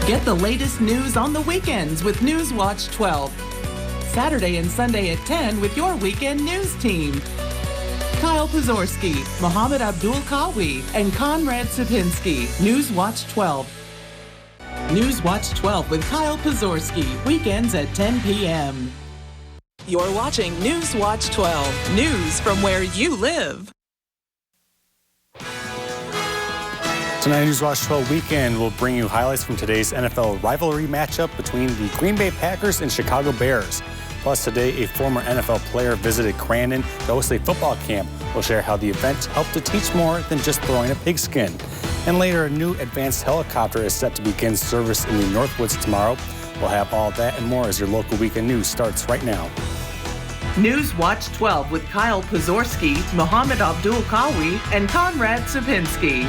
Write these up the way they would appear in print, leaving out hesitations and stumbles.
Get the latest news on the weekends with News Watch 12. Saturday and Sunday at 10 with your weekend news team. Kyle Pazorski, Mohammed Abdul-Kawi, and Conrad Sipinski. News Watch 12. News Watch 12 with Kyle Pazorski. Weekends at 10 p.m. You're watching News Watch 12. News from where you live. Tonight, News Watch 12 Weekend will bring you highlights from today's NFL rivalry matchup between the Green Bay Packers and Chicago Bears. Plus, today, a former NFL player visited Crandon to host a football camp. We'll share how the event helped to teach more than just throwing a pigskin. And later, a new advanced helicopter is set to begin service in the Northwoods tomorrow. We'll have all that and more as your local weekend news starts right now. News Watch 12 with Kyle Pazorski, Mohammed Abdul-Kawi, and Conrad Sipinski.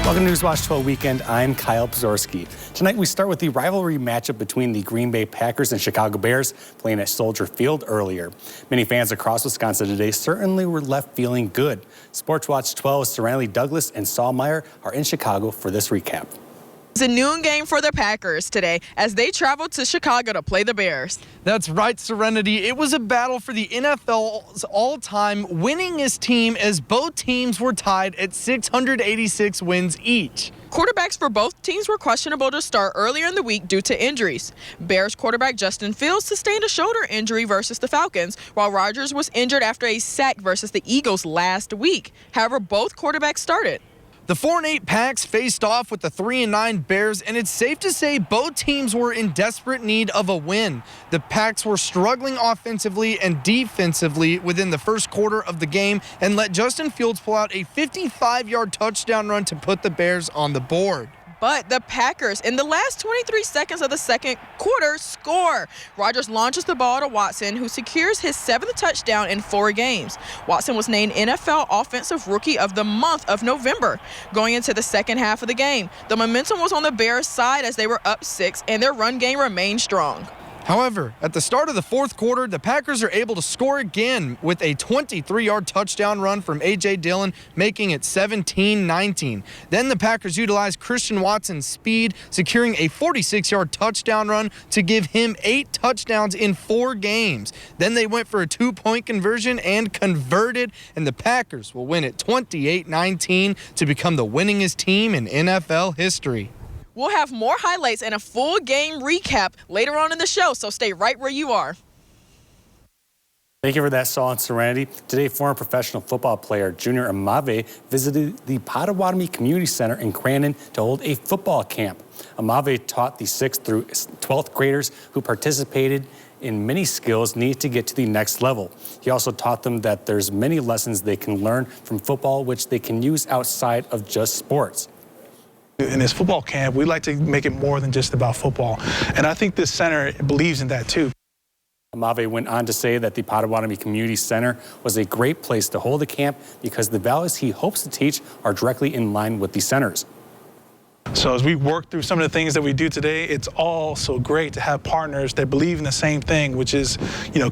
Welcome to News Watch 12 Weekend. I'm Kyle Pazorski. Tonight we start with the rivalry matchup between the Green Bay Packers and Chicago Bears playing at Soldier Field earlier. Many fans across Wisconsin today certainly were left feeling good. Sports Watch 12's Serenity Douglas and Saul Meyer are in Chicago for this recap. It's a noon game for the Packers today as they travel to Chicago to play the Bears. That's right, Serenity. It was a battle for the NFL's all-time winningest team as both teams were tied at 686 wins each. Quarterbacks for both teams were questionable to start earlier in the week due to injuries. Bears quarterback Justin Fields sustained a shoulder injury versus the Falcons, while Rodgers was injured after a sack versus the Eagles last week. However, both quarterbacks started. The 4-8 Packs faced off with the 3-9 Bears, and it's safe to say both teams were in desperate need of a win. The Packs were struggling offensively and defensively within the first quarter of the game and let Justin Fields pull out a 55-yard touchdown run to put the Bears on the board. But the Packers, in the last 23 seconds of the second quarter, score. Rodgers launches the ball to Watson, who secures his 7th touchdown in 4 games. Watson was named NFL Offensive Rookie of the month of November. Going into the second half of the game, the momentum was on the Bears' side as they were up 6, and their run game remained strong. However, at the start of the fourth quarter, the Packers are able to score again with a 23-yard touchdown run from A.J. Dillon, making it 17-19. Then the Packers utilized Christian Watson's speed, securing a 46-yard touchdown run to give him 8 touchdowns in 4 games. Then they went for a 2-point conversion and converted, and the Packers will win it 28-19 to become the winningest team in NFL history. We'll have more highlights and a full game recap later on in the show, so stay right where you are. Thank you for that, Saul and Serenity. Today, former professional football player Junior Amave visited the Potawatomi Community Center in Crandon to hold a football camp. Amave taught the 6th through 12th graders who participated in many skills needed to get to the next level. He also taught them that there's many lessons they can learn from football which they can use outside of just sports. In this football camp, we like to make it more than just about football. And I think this center believes in that too. Amave went on to say that the Potawatomi Community Center was a great place to hold a camp because the values he hopes to teach are directly in line with the centers. So as we work through some of the things that we do today, it's all so great to have partners that believe in the same thing, which is,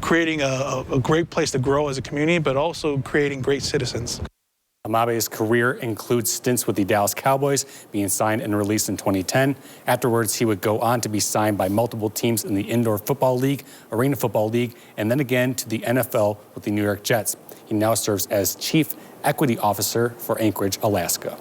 creating a great place to grow as a community, but also creating great citizens. Amabe's career includes stints with the Dallas Cowboys, being signed and released in 2010. Afterwards, he would go on to be signed by multiple teams in the Indoor Football League, Arena Football League, and then again to the NFL with the New York Jets. He now serves as Chief Equity Officer for Anchorage, Alaska.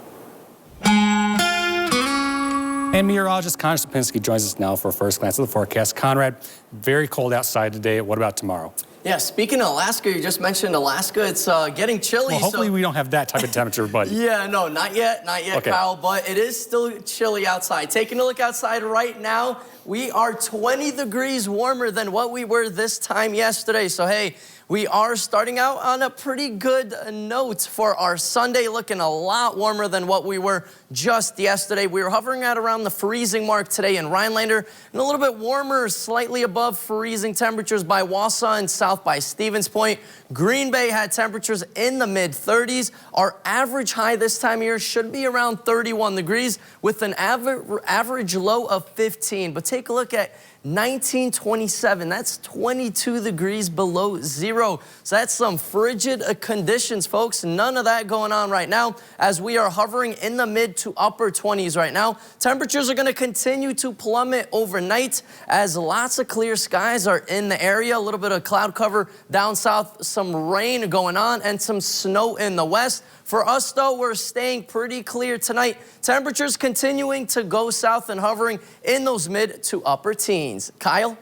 And meteorologist Conrad Sipinski joins us now for a first glance at the forecast. Conrad, very cold outside today. What about tomorrow? Yeah, speaking of Alaska, you just mentioned Alaska. It's getting chilly. Well, hopefully we don't have that type of temperature, but... Yeah, no, not yet, okay. Kyle, but it is still chilly outside. Taking a look outside right now, we are 20 degrees warmer than what we were this time yesterday. So, hey, we are starting out on a pretty good note for our Sunday, looking a lot warmer than what we were just yesterday. We were hovering at around the freezing mark today in Rhinelander, and a little bit warmer, slightly above freezing temperatures by Wausau and south by Stevens Point. Green Bay had temperatures in the mid-30s. Our average high this time of year should be around 31 degrees with an average low of 15. But take a look at 1927. That's 22 degrees below zero. So that's some frigid conditions, folks. None of that going on right now as we are hovering in the mid to upper 20s right now. Temperatures are going to continue to plummet overnight as lots of clear skies are in the area. A little bit of cloud cover down south, some rain going on, and some snow in the west. For us, though, we're staying pretty clear tonight. Temperatures continuing to go south and hovering in those mid to upper teens. Kyle?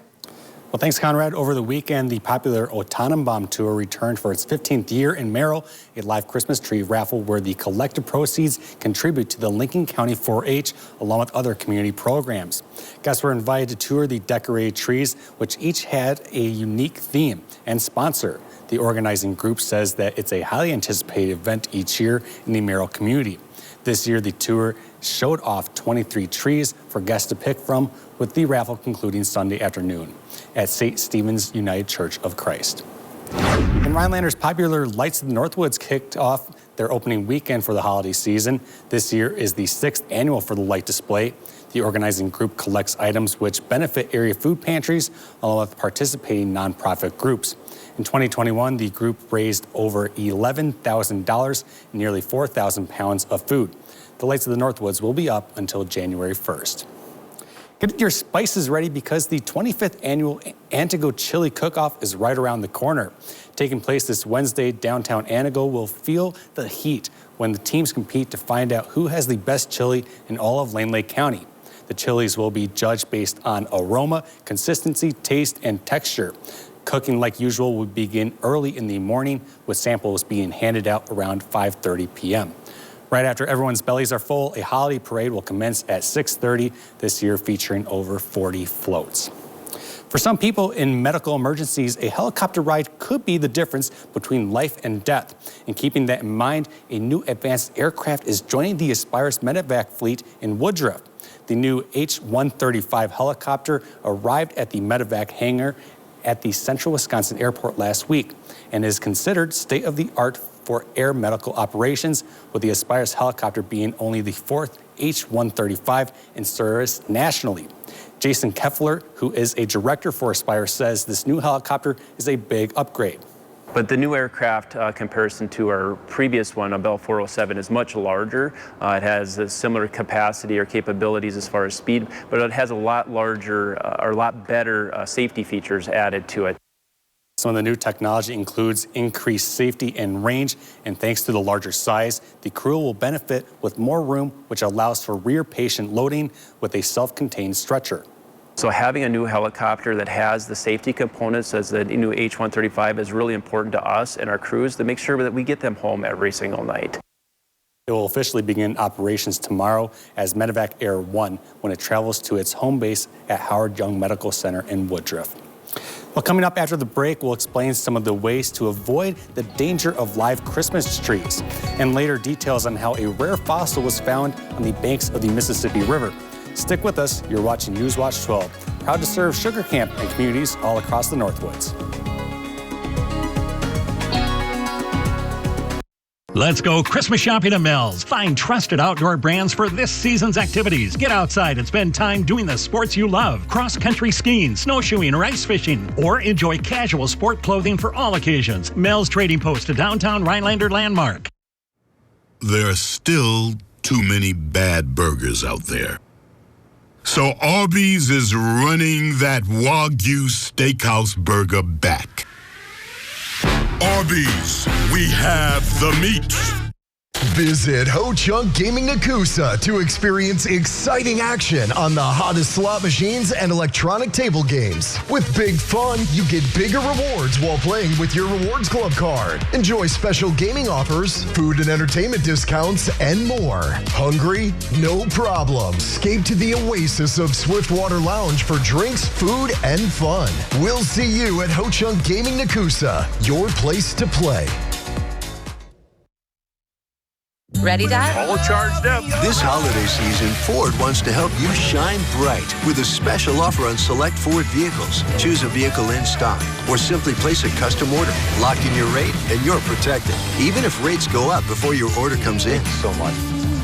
Well, thanks, Conrad. Over the weekend, the popular O Tannenbaum Tour returned for its 15th year in Merrill, a live Christmas tree raffle where the collective proceeds contribute to the Lincoln County 4-H, along with other community programs. Guests were invited to tour the decorated trees, which each had a unique theme and sponsor. The organizing group says that it's a highly anticipated event each year in the Merrill community. This year, the tour showed off 23 trees for guests to pick from, with the raffle concluding Sunday afternoon at St. Stephen's United Church of Christ. And Rhinelanders' popular Lights of the Northwoods kicked off their opening weekend for the holiday season. This year is the 6th annual for the light display. The organizing group collects items which benefit area food pantries, along with participating nonprofit groups. In 2021, the group raised over $11,000 and nearly 4,000 pounds of food. The Lights of the Northwoods will be up until January 1st. Get your spices ready because the 25th annual Antigo Chili Cook-Off is right around the corner. Taking place this Wednesday, downtown Antigo will feel the heat when the teams compete to find out who has the best chili in all of Lane Lake County. The chilies will be judged based on aroma, consistency, taste, and texture. Cooking, like usual, will begin early in the morning, with samples being handed out around 5:30 p.m. Right after everyone's bellies are full, a holiday parade will commence at 6:30 this year, featuring over 40 floats. For some people in medical emergencies, a helicopter ride could be the difference between life and death. And keeping that in mind, a new advanced aircraft is joining the Aspire's medevac fleet in Woodruff. The new H-135 helicopter arrived at the medevac hangar at the Central Wisconsin Airport last week and is considered state-of-the-art for air medical operations, with the Aspire's helicopter being only the 4th H-135 in service nationally. Jason Keffler, who is a director for Aspire, says this new helicopter is a big upgrade. But the new aircraft, comparison to our previous one, a Bell 407, is much larger. It has a similar capacity or capabilities as far as speed, but it has a lot larger or a lot better safety features added to it. Some of the new technology includes increased safety and range, and thanks to the larger size, the crew will benefit with more room, which allows for rear patient loading with a self-contained stretcher. So having a new helicopter that has the safety components as the new H-135 is really important to us and our crews to make sure that we get them home every single night. It will officially begin operations tomorrow as Medevac Air 1 when it travels to its home base at Howard Young Medical Center in Woodruff. Well, coming up after the break, we'll explain some of the ways to avoid the danger of live Christmas trees, and later details on how a rare fossil was found on the banks of the Mississippi River. Stick with us. You're watching Newswatch 12, proud to serve Sugar Camp and communities all across the Northwoods. Let's go Christmas shopping at Mel's. Find trusted outdoor brands for this season's activities. Get outside and spend time doing the sports you love. Cross-country skiing, snowshoeing, or ice fishing. Or enjoy casual sport clothing for all occasions. Mel's Trading Post, a downtown Rhinelander landmark. There are still too many bad burgers out there. So Arby's is running that Wagyu Steakhouse burger back. Arby's, we have the meat. Visit Ho Chunk Gaming Nakusa to experience exciting action on the hottest slot machines and electronic table games. With big fun, you get bigger rewards while playing with your Rewards Club card. Enjoy special gaming offers, food and entertainment discounts, and more. Hungry? No problem. Escape to the oasis of Swiftwater Lounge for drinks, food, and fun. We'll see you at Ho Chunk Gaming Nakusa, your place to play. Ready, Dad? All charged up. This holiday season, Ford wants to help you shine bright with a special offer on select Ford vehicles. Choose a vehicle in stock or simply place a custom order. Lock in your rate and you're protected, even if rates go up before your order comes in. Thanks so much.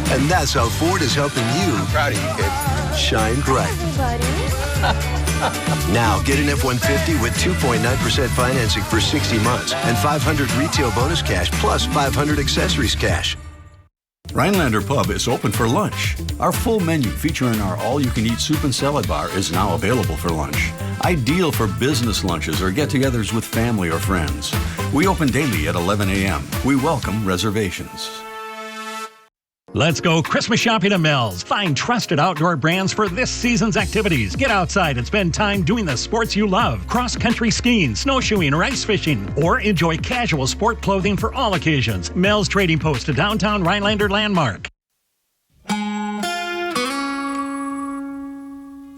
And that's how Ford is helping you. I'm proud of you, kid. Shine bright. Hi, buddy. Now, get an F-150 with 2.9% financing for 60 months and $500 retail bonus cash plus $500 accessories cash. Rhinelander Pub is open for lunch. Our full menu featuring our all-you-can-eat soup and salad bar is now available for lunch. Ideal for business lunches or get-togethers with family or friends. We open daily at 11 a.m. We welcome reservations. Let's go Christmas shopping at Mills. Find trusted outdoor brands for this season's activities. Get outside and spend time doing the sports you love. Cross-country skiing, snowshoeing, or ice fishing. Or enjoy casual sport clothing for all occasions. Mills Trading Post, a downtown Rhinelander landmark.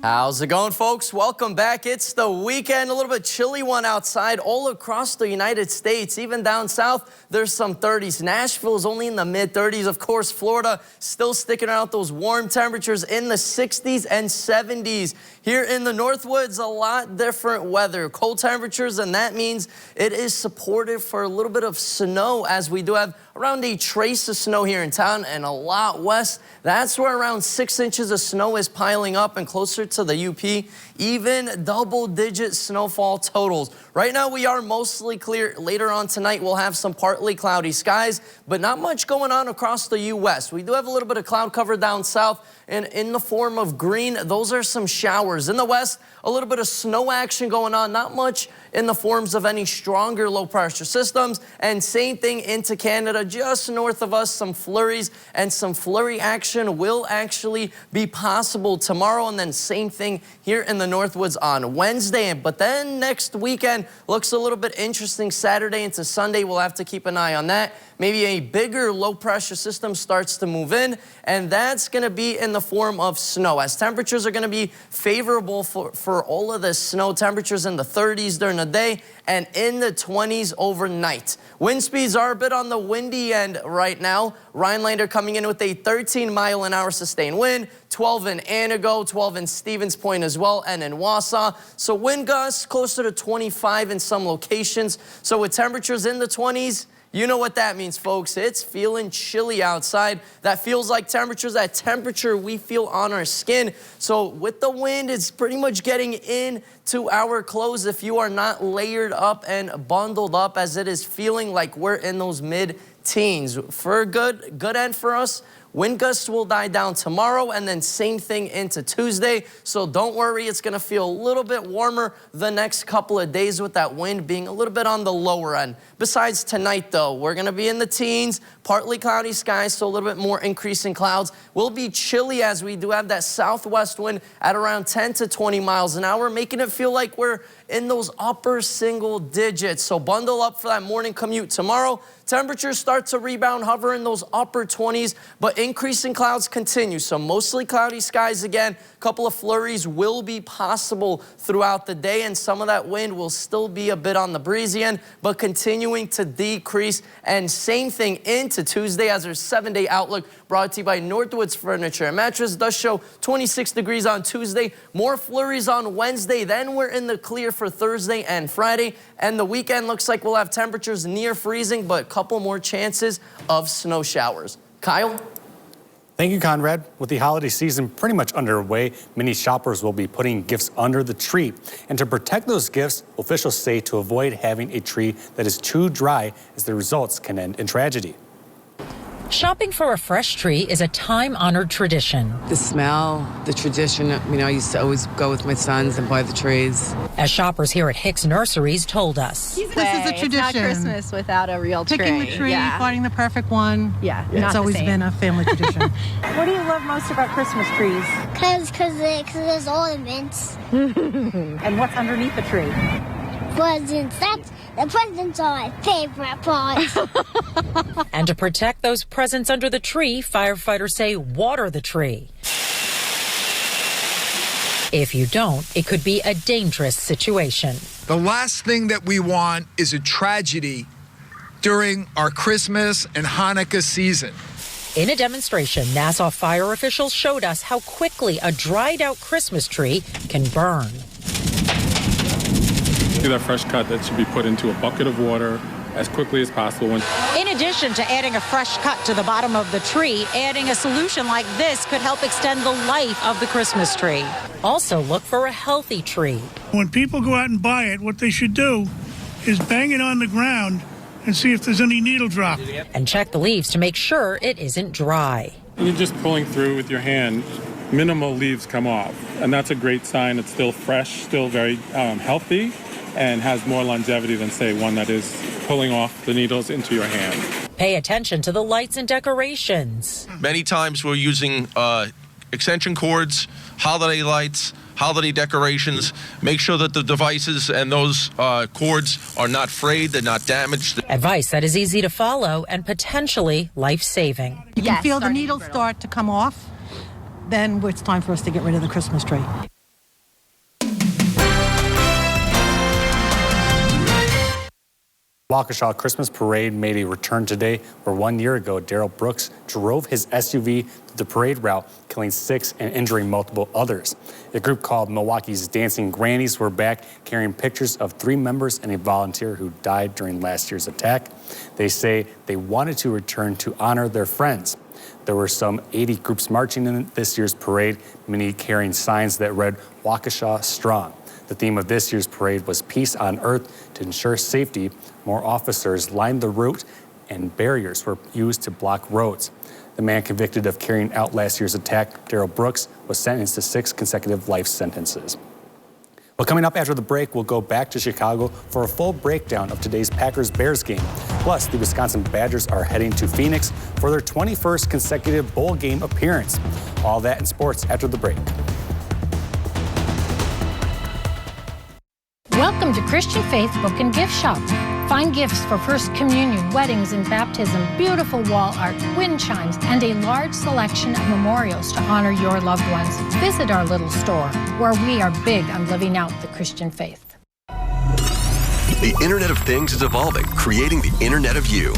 How's it going, folks? Welcome back. It's the weekend, a little bit chilly one outside all across the United States. Even down south, there's some 30s. Nashville is only in the mid-30s. Of course, Florida still sticking out those warm temperatures in the 60s and 70s. Here in the Northwoods, a lot different weather. Cold temperatures, and that means it is supportive for a little bit of snow, as we do have around a trace of snow here in town, and a lot west. That's where around 6 inches of snow is piling up, and closer to the UP, even double-digit snowfall totals. Right now, we are mostly clear. Later on tonight, we'll have some partly cloudy skies, but not much going on across the U.S. We do have a little bit of cloud cover down south, and in the form of green, those are some showers. In the west, a little bit of snow action going on, not much in the forms of any stronger low-pressure systems, and same thing into Canada, just north of us, some flurries, and some flurry action will actually be possible tomorrow, and then same thing here in the Northwoods on Wednesday. But then next weekend looks a little bit interesting. Saturday into Sunday, we'll have to keep an eye on that. Maybe a bigger low-pressure system starts to move in, and that's going to be in the form of snow, as temperatures are going to be favorable for all of this snow. Temperatures in the 30s during the day and in the 20s overnight. Wind speeds are a bit on the windy end right now. Rhinelander coming in with a 13-mile-an-hour sustained wind, 12 in Anago, 12 in Stevens Point as well, and in Wausau. So wind gusts closer to 25 in some locations. So with temperatures in the 20s, you know what that means, folks. It's feeling chilly outside. That feels like temperatures, that temperature we feel on our skin. So with the wind, it's pretty much getting into our clothes if you are not layered up and bundled up, as it is feeling like we're in those mid-teens. For a good end for us, wind gusts will die down tomorrow, and then same thing into Tuesday. So don't worry, it's going to feel a little bit warmer the next couple of days with that wind being a little bit on the lower end. Besides tonight, though, we're going to be in the teens, partly cloudy skies, so a little bit more increasing clouds. We'll be chilly, as we do have that southwest wind at around 10 to 20 miles an hour, making it feel like we're in those upper single digits. So bundle up for that morning commute tomorrow. Temperatures start to rebound, hover in those upper 20s, but increasing clouds continue. So mostly cloudy skies again. A couple of flurries will be possible throughout the day, and some of that wind will still be a bit on the breezy end, but continuing to decrease. And same thing into Tuesday, as our 7-day outlook brought to you by Northwoods Furniture and Mattress does show 26 degrees on Tuesday, more flurries on Wednesday. Then we're in the clear for Thursday and Friday, and the weekend looks like we'll have temperatures near freezing, but a couple more chances of snow showers. Kyle? Thank you, Conrad. With the holiday season pretty much underway, many shoppers will be putting gifts under the tree. And to protect those gifts, officials say to avoid having a tree that is too dry, as the results can end in tragedy. Shopping for a fresh tree is a time-honored tradition. The smell, the tradition, I used to always go with my sons and buy the trees. As shoppers here at Hicks Nurseries told us. This is a tradition. It's not Christmas without a real tree. Picking the tree, finding the perfect one. Yeah, it's always been a family tradition. What do you love most about Christmas trees? Because there's ornaments. And what's underneath the tree? Presents. The presents are my favorite part. And to protect those presents under the tree, firefighters say water the tree. If you don't, it could be a dangerous situation. The last thing that we want is a tragedy during our Christmas and Hanukkah season. In a demonstration, Nassau fire officials showed us how quickly a dried-out Christmas tree can burn. That fresh cut that should be put into a bucket of water as quickly as possible. In addition to adding a fresh cut to the bottom of the tree, adding a solution like this could help extend the life of the Christmas tree. Also, look for a healthy tree. When people go out and buy it, what they should do is bang it on the ground and see if there's any needle drop. And check the leaves to make sure it isn't dry. You're just pulling through with your hand. Minimal leaves come off, and that's a great sign. It's still fresh, still very healthy, and has more longevity than, say, one that is pulling off the needles into your hand. Pay attention to the lights and decorations. Many times we're using extension cords, holiday lights, holiday decorations. Make sure that the devices and those cords are not frayed, they're not damaged. Advice that is easy to follow and potentially life-saving. You can feel the needles start to come off. Then it's time for us to get rid of the Christmas tree. Waukesha Christmas Parade made a return today, where 1 year ago, Daryl Brooks drove his SUV to the parade route, killing 6 and injuring multiple others. A group called Milwaukee's Dancing Grannies were back carrying pictures of 3 members and a volunteer who died during last year's attack. They say they wanted to return to honor their friends. There were some 80 groups marching in this year's parade, many carrying signs that read, "Waukesha Strong." The theme of this year's parade was Peace on Earth. To ensure safety, more officers lined the route and barriers were used to block roads. The man convicted of carrying out last year's attack, Daryl Brooks, was sentenced to 6 consecutive life sentences. Well, coming up after the break, we'll go back to Chicago for a full breakdown of today's Packers-Bears game. Plus, the Wisconsin Badgers are heading to Phoenix for their 21st consecutive bowl game appearance. All that in sports after the break. Welcome to Christian Faith Book and Gift Shop. Find gifts for First Communion, weddings and baptism, beautiful wall art, wind chimes, and a large selection of memorials to honor your loved ones. Visit our little store, where we are big on living out the Christian faith. The Internet of Things is evolving, creating the Internet of You.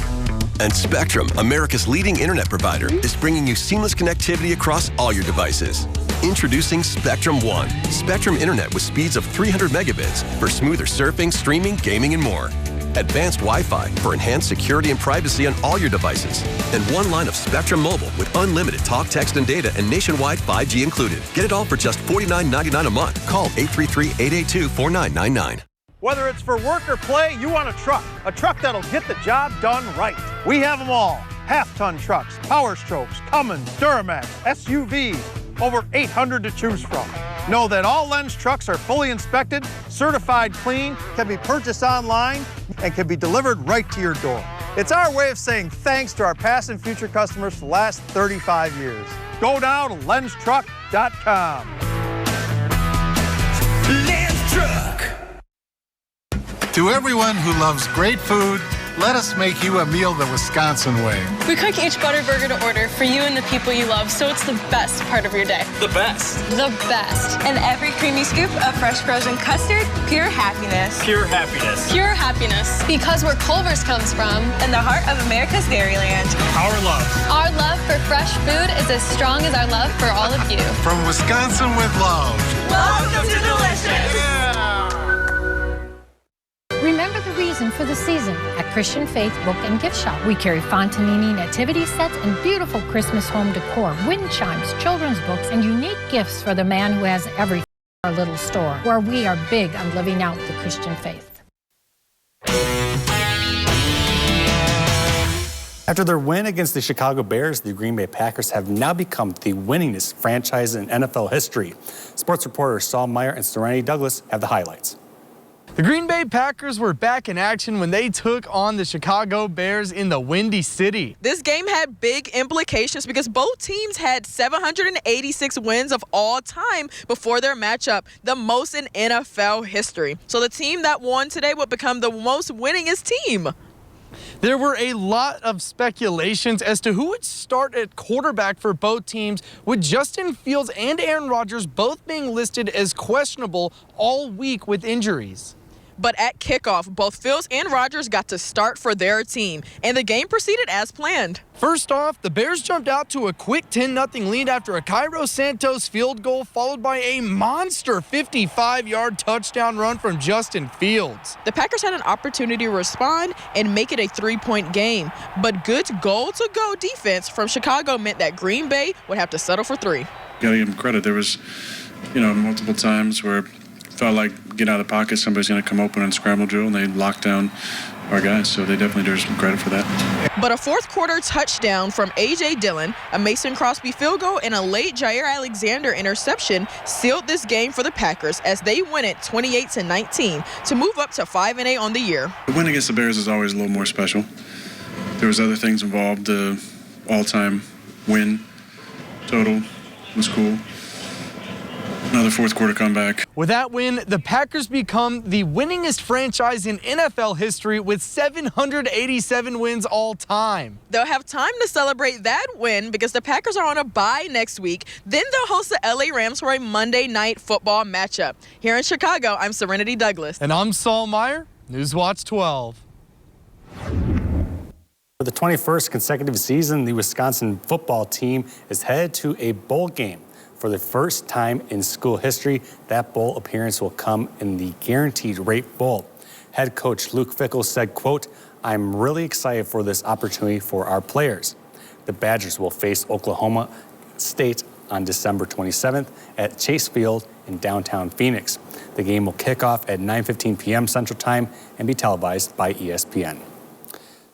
And Spectrum, America's leading internet provider, is bringing you seamless connectivity across all your devices. Introducing Spectrum One, Spectrum Internet with speeds of 300 megabits for smoother surfing, streaming, gaming, and more. Advanced Wi-Fi for enhanced security and privacy on all your devices. And one line of Spectrum Mobile with unlimited talk, text, and data and nationwide 5G included. Get it all for just $49.99 a month. Call 833-882-4999. Whether it's for work or play, you want a truck that'll get the job done right. We have them all. Half-ton trucks, Power Strokes, Cummins, Duramax, SUVs, over 800 to choose from. Know that all Lenz trucks are fully inspected, certified clean, can be purchased online, and can be delivered right to your door. It's our way of saying thanks to our past and future customers for the last 35 years. Go now to lenztruck.com. Lenz Truck. To everyone who loves great food, let us make you a meal the Wisconsin way. We cook each butter burger to order for you and the people you love, so it's the best part of your day. The best. The best. And every creamy scoop of fresh frozen custard, pure happiness. Pure happiness. Pure happiness. Because where Culver's comes from, in the heart of America's Dairyland. Our love. Our love for fresh food is as strong as our love for all of you. From Wisconsin with love. Welcome to Delicious. Yeah. Remember the reason for the season at Christian Faith Book and Gift Shop. We carry Fontanini nativity sets and beautiful Christmas home decor, wind chimes, children's books, and unique gifts for the man who has everything. Our little store, where we are big on living out the Christian faith. After their win against the Chicago Bears, the Green Bay Packers have now become the winningest franchise in NFL history. Sports reporters Saul Meyer and Serenity Douglas have the highlights. The Green Bay Packers were back in action when they took on the Chicago Bears in the Windy City. This game had big implications because both teams had 786 wins of all time before their matchup, the most in NFL history. So the team that won today would become the most winningest team. There were a lot of speculations as to who would start at quarterback for both teams, with Justin Fields and Aaron Rodgers both being listed as questionable all week with injuries. But at kickoff, both Fields and Rogers got to start for their team, and the game proceeded as planned. First off, the Bears jumped out to a quick 10-0 lead after a Cairo Santos field goal, followed by a monster 55-yard touchdown run from Justin Fields. The Packers had an opportunity to respond and make it a 3-point game, but good goal-to-go defense from Chicago meant that Green Bay would have to settle for 3. Gotta give them credit. There was, multiple times where it felt like getting out of the pocket, somebody's going to come open and scramble drill, and they locked down our guys, so they definitely deserve some credit for that. But a fourth-quarter touchdown from A.J. Dillon, a Mason Crosby field goal, and a late Jair Alexander interception sealed this game for the Packers as they win it 28-19 to move up to 5-8 on the year. The win against the Bears is always a little more special. There was other things involved. The all-time win total was cool. Another fourth-quarter comeback. With that win, the Packers become the winningest franchise in NFL history with 787 wins all time. They'll have time to celebrate that win because the Packers are on a bye next week. Then they'll host the LA Rams for a Monday Night Football matchup. Here in Chicago, I'm Serenity Douglas. And I'm Saul Meyer, Newswatch 12. For the 21st consecutive season, the Wisconsin football team is headed to a bowl game. For the first time in school history, that bowl appearance will come in the Guaranteed Rate Bowl. Head coach Luke Fickell said, quote, "I'm really excited for this opportunity for our players." The Badgers will face Oklahoma State on December 27th at Chase Field in downtown Phoenix. The game will kick off at 9:15 p.m. Central Time and be televised by ESPN.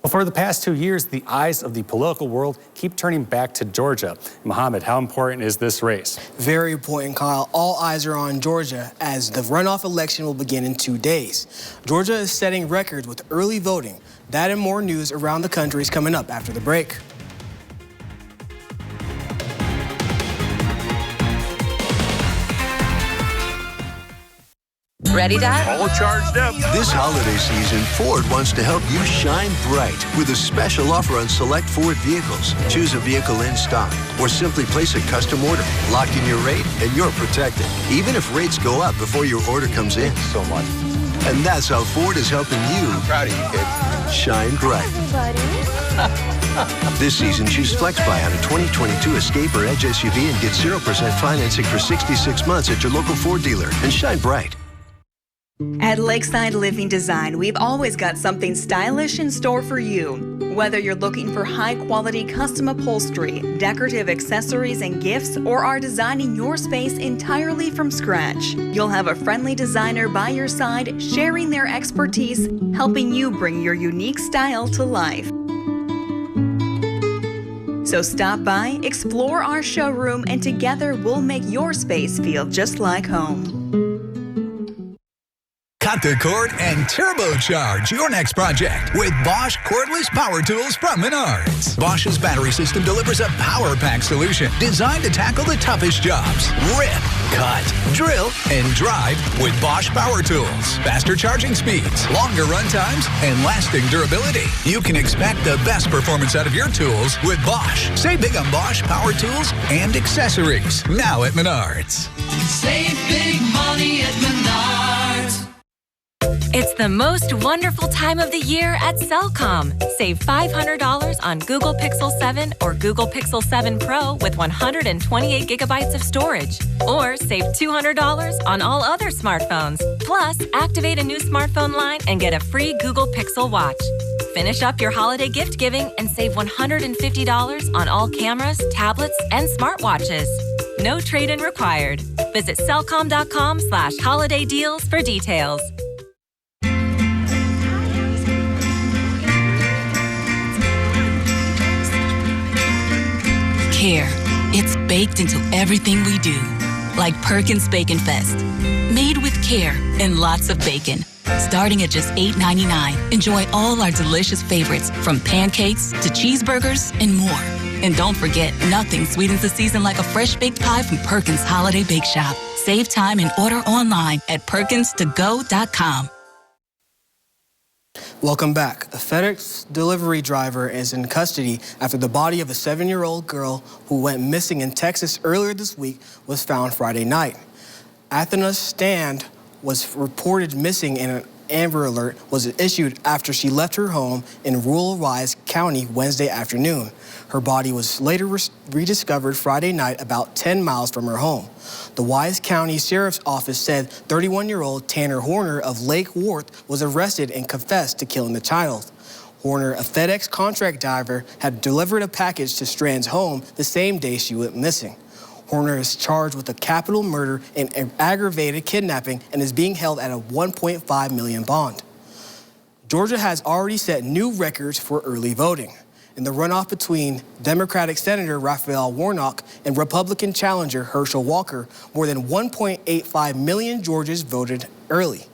Well, for the past 2 years, the eyes of the political world keep turning back to Georgia. Mohammed, how important is this race? Very important, Kyle. All eyes are on Georgia as the runoff election will begin in 2 days. Georgia is setting records with early voting. That and more news around the country is coming up after the break. Ready, Dad? All charged up. This holiday season, Ford wants to help you shine bright with a special offer on select Ford vehicles. Choose a vehicle in stock or simply place a custom order. Lock in your rate and you're protected, even if rates go up before your order comes in. Thank you so much. And that's how Ford is helping you I'm proud of you, kid. shine bright. This season, choose FlexBuy on a 2022 Escape or Edge SUV and get 0% financing for 66 months at your local Ford dealer and shine bright. At Lakeside Living Design, we've always got something stylish in store for you. Whether you're looking for high-quality custom upholstery, decorative accessories and gifts, or are designing your space entirely from scratch, you'll have a friendly designer by your side, sharing their expertise, helping you bring your unique style to life. So stop by, explore our showroom, and together we'll make your space feel just like home. Cut the cord and turbocharge your next project with Bosch cordless power tools from Menards. Bosch's battery system delivers a power pack solution designed to tackle the toughest jobs. Rip, cut, drill, and drive with Bosch power tools. Faster charging speeds, longer run times, and lasting durability. You can expect the best performance out of your tools with Bosch. Save big on Bosch power tools and accessories. Now at Menards. Save big money at Menards. It's the most wonderful time of the year at Cellcom. Save $500 on Google Pixel 7 or Google Pixel 7 Pro with 128 gigabytes of storage. Or save $200 on all other smartphones. Plus, activate a new smartphone line and get a free Google Pixel Watch. Finish up your holiday gift giving and save $150 on all cameras, tablets, and smartwatches. No trade-in required. Visit Cellcom.com/holiday deals for details. Care. It's baked into everything we do. Like Perkins Bacon Fest. Made with care and lots of bacon. Starting at just $8.99. Enjoy all our delicious favorites from pancakes to cheeseburgers and more. And don't forget, nothing sweetens the season like a fresh baked pie from Perkins Holiday Bake Shop. Save time and order online at perkinstogo.com. Welcome back. A FedEx delivery driver is in custody after the body of a 7-year-old girl who went missing in Texas earlier this week was found Friday night. Athena Stand was reported missing in Amber Alert was issued after she left her home in rural Wise County Wednesday afternoon. Her body was later rediscovered Friday night about 10 miles from her home. The Wise County Sheriff's Office said 31-year-old Tanner Horner of Lake Worth was arrested and confessed to killing the child. Horner, a FedEx contract driver, had delivered a package to Strand's home the same day she went missing. Horner is charged with a capital murder and aggravated kidnapping and is being held at a $1.5 million bond. Georgia has already set new records for early voting. In the runoff between Democratic Senator Raphael Warnock and Republican challenger Herschel Walker, more than 1.85 million Georgians voted early,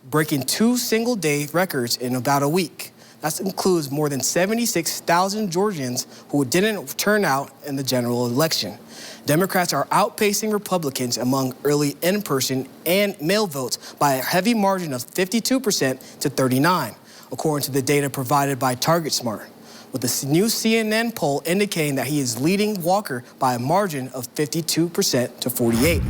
breaking 2 single-day records in about a week. That includes more than 76,000 Georgians who didn't turn out in the general election. Democrats are outpacing Republicans among early in-person and mail votes by a heavy margin of 52% to 39%, according to the data provided by TargetSmart, with the new CNN poll indicating that he is leading Walker by a margin of 52% to 48%.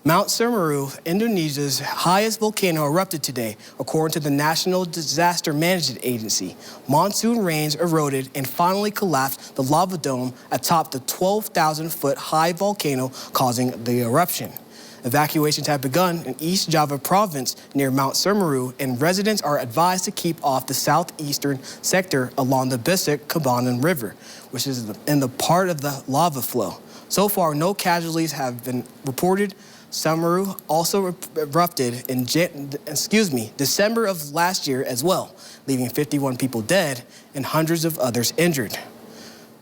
Mount Semeru, Indonesia's highest volcano, erupted today, according to the National Disaster Management Agency. Monsoon rains eroded and finally collapsed the lava dome atop the 12,000-foot high volcano, causing the eruption. Evacuations have begun in East Java province near Mount Semeru, and residents are advised to keep off the southeastern sector along the Bisik-Kabanan River, which is in the part of the lava flow. So far, no casualties have been reported. Semeru also erupted in December of last year as well, leaving 51 people dead and hundreds of others injured.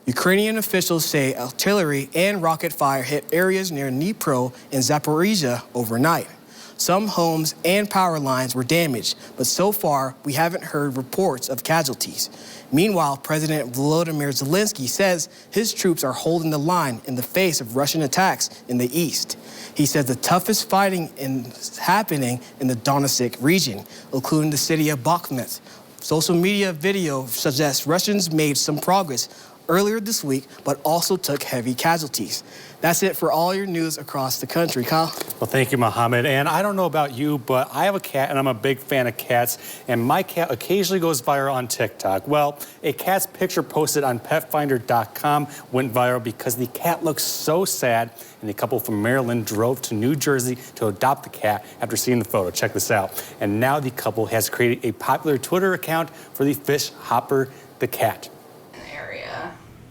Ukrainian officials say artillery and rocket fire hit areas near Dnipro and Zaporizhia overnight. Some homes and power lines were damaged, but so far we haven't heard reports of casualties. Meanwhile, President Volodymyr Zelensky says his troops are holding the line in the face of Russian attacks in the east. He says the toughest fighting is happening in the Donetsk region, including the city of Bakhmut. Social media video suggests Russians made some progress earlier this week, but also took heavy casualties. That's it for all your news across the country. Kyle? Well, thank you, Mohammed. And I don't know about you, but I have a cat, and I'm a big fan of cats, and my cat occasionally goes viral on TikTok. Well, a cat's picture posted on petfinder.com went viral because the cat looks so sad, and the couple from Maryland drove to New Jersey to adopt the cat after seeing the photo. Check this out. And now the couple has created a popular Twitter account for the fish Hopper the cat.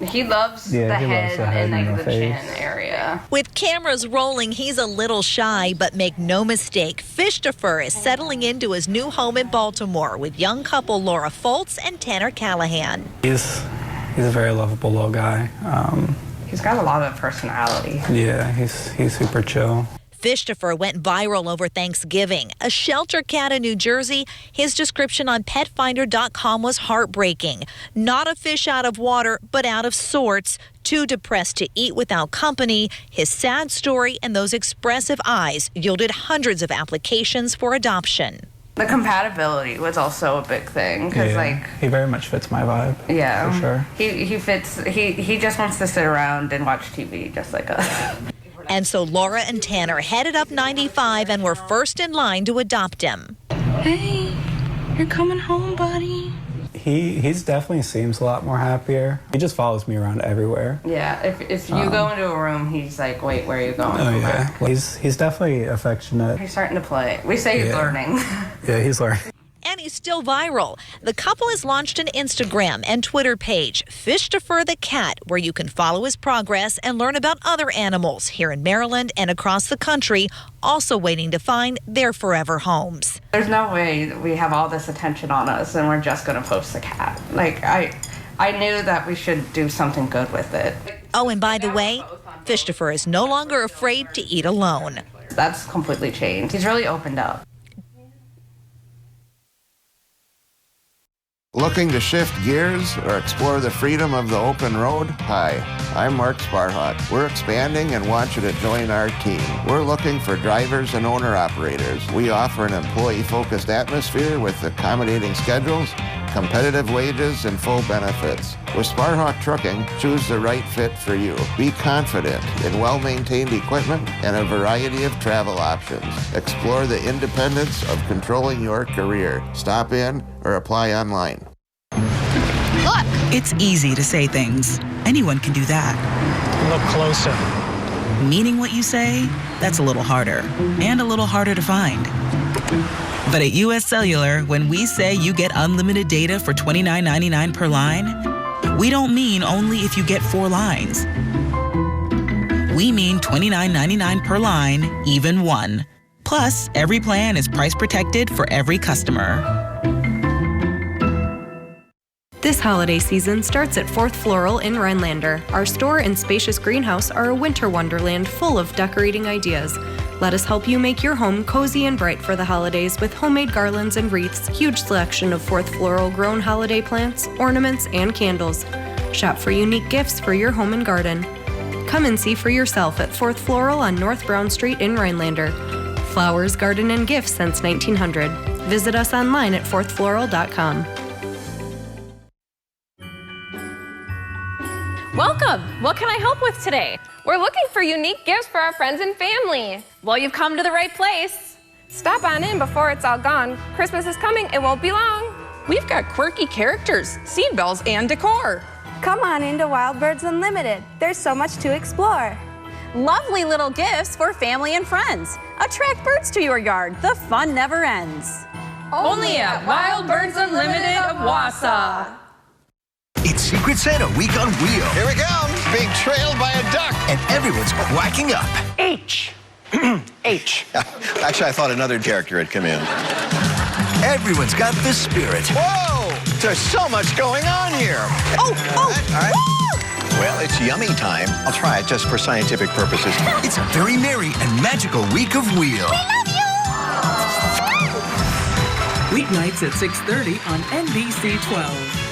He loves the head and like the chin area. With cameras rolling, he's a little shy, but make no mistake, Fishtopher is settling into his new home in Baltimore with young couple Laura Foltz and Tanner Callahan. He's a very lovable little guy. He's got a lot of personality. Yeah, he's super chill. Fishtopher went viral over Thanksgiving. A shelter cat in New Jersey. His description on petfinder.com was heartbreaking. Not a fish out of water, but out of sorts. Too depressed to eat without company. His sad story and those expressive eyes yielded hundreds of applications for adoption. The compatibility was also a big thing because, he very much fits my vibe. Yeah, for sure. He fits. He just wants to sit around and watch TV, just like us. And so Laura and Tanner headed up 95 and were first in line to adopt him. Hey, you're coming home, buddy. He's definitely seems a lot more happier. He just follows me around everywhere. Yeah, if you go into a room, he's like, wait, where are you going? Oh, yeah. He's definitely affectionate. He's starting to play. We say he's learning. Yeah, he's learning. And he's still viral. The couple has launched an Instagram and Twitter page, Fishtopher the Cat, where you can follow his progress and learn about other animals here in Maryland and across the country, also waiting to find their forever homes. There's no way we have all this attention on us and we're just going to post the cat. Like, I knew that we should do something good with it. Oh, and by the way, Fishtopher is no longer afraid to eat alone. That's completely changed. He's really opened up. Looking to shift gears or explore the freedom of the open road? Hi, I'm Mark Sparhawk. We're expanding and want you to join our team. We're looking for drivers and owner-operators. We offer an employee-focused atmosphere with accommodating schedules, competitive wages, and full benefits. With Sparhawk Trucking, choose the right fit for you. Be confident in well-maintained equipment and a variety of travel options. Explore the independence of controlling your career. Stop in or apply online. Look! It's easy to say things. Anyone can do that. Look closer. Meaning what you say, that's a little harder. And a little harder to find. But at US Cellular, when we say you get unlimited data for $29.99 per line, we don't mean only if you get 4 lines. We mean $29.99 per line, even 1. Plus, every plan is price protected for every customer. This holiday season starts at 4th Floral in Rhinelander. Our store and spacious greenhouse are a winter wonderland full of decorating ideas. Let us help you make your home cozy and bright for the holidays with homemade garlands and wreaths, huge selection of 4th Floral grown holiday plants, ornaments, and candles. Shop for unique gifts for your home and garden. Come and see for yourself at 4th Floral on North Brown Street in Rhinelander. Flowers, garden, and gifts since 1900. Visit us online at 4thfloral.com. Welcome! What can I help with today? We're looking for unique gifts for our friends and family. Well, you've come to the right place. Stop on in before it's all gone. Christmas is coming, it won't be long. We've got quirky characters, seed bells, and decor. Come on into Wild Birds Unlimited. There's so much to explore. Lovely little gifts for family and friends. Attract birds to your yard. The fun never ends. Only at Wild Birds Unlimited of Wausau. It's Secret Santa Week on Wheel. Here we go, being trailed by a duck. And everyone's quacking up. H. H. Actually, I thought another character had come in. Everyone's got the spirit. Whoa! There's so much going on here. Oh! All right. Well, it's yummy time. I'll try it just for scientific purposes. It's a very merry and magical week of Wheel. We love you! Weeknights at 6:30 on NBC 12.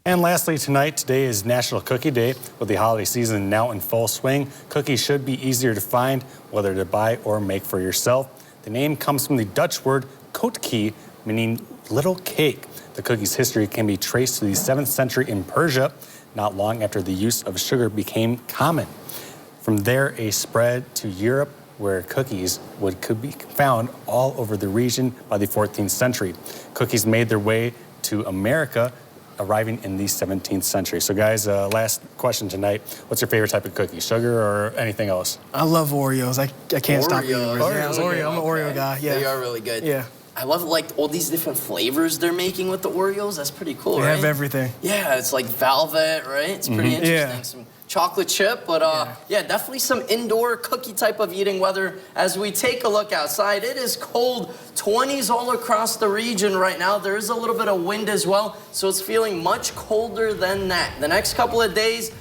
And lastly tonight, today is National Cookie Day. With the holiday season now in full swing, cookies should be easier to find, whether to buy or make for yourself. The name comes from the Dutch word kootkie, meaning little cake. The cookie's history can be traced to the 7th century in Persia, not long after the use of sugar became common. From there, a spread to Europe, where cookies could be found all over the region by the 14th century. Cookies made their way to America, arriving in the 17th century. So guys, last question tonight. What's your favorite type of cookie? Sugar or anything else? I love Oreos. I can't stop eating Oreos. Oreos. Oreo. I'm an Oreo guy. Yeah. They are really good. Yeah. I love like all these different flavors they're making with the Oreos. That's pretty cool, They right? have everything. Yeah, it's like velvet, right? It's pretty interesting. Yeah. Some chocolate chip, but yeah, definitely some indoor cookie type of eating weather. As we take a look outside, it is cold, 20s all across the region right now. There is a little bit of wind as well, so it's feeling much colder than that. The next couple of days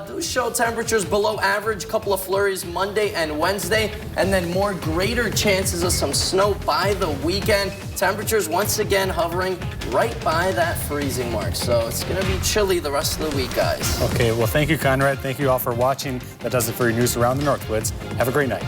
do show temperatures below average, couple of flurries Monday and Wednesday, and then more greater chances of some snow by the weekend. Temperatures once again hovering right by that freezing mark. So it's gonna be chilly the rest of the week, guys. Okay, well, thank you, Conrad. Thank you all for watching. That does it for your news around the Northwoods. Have a great night.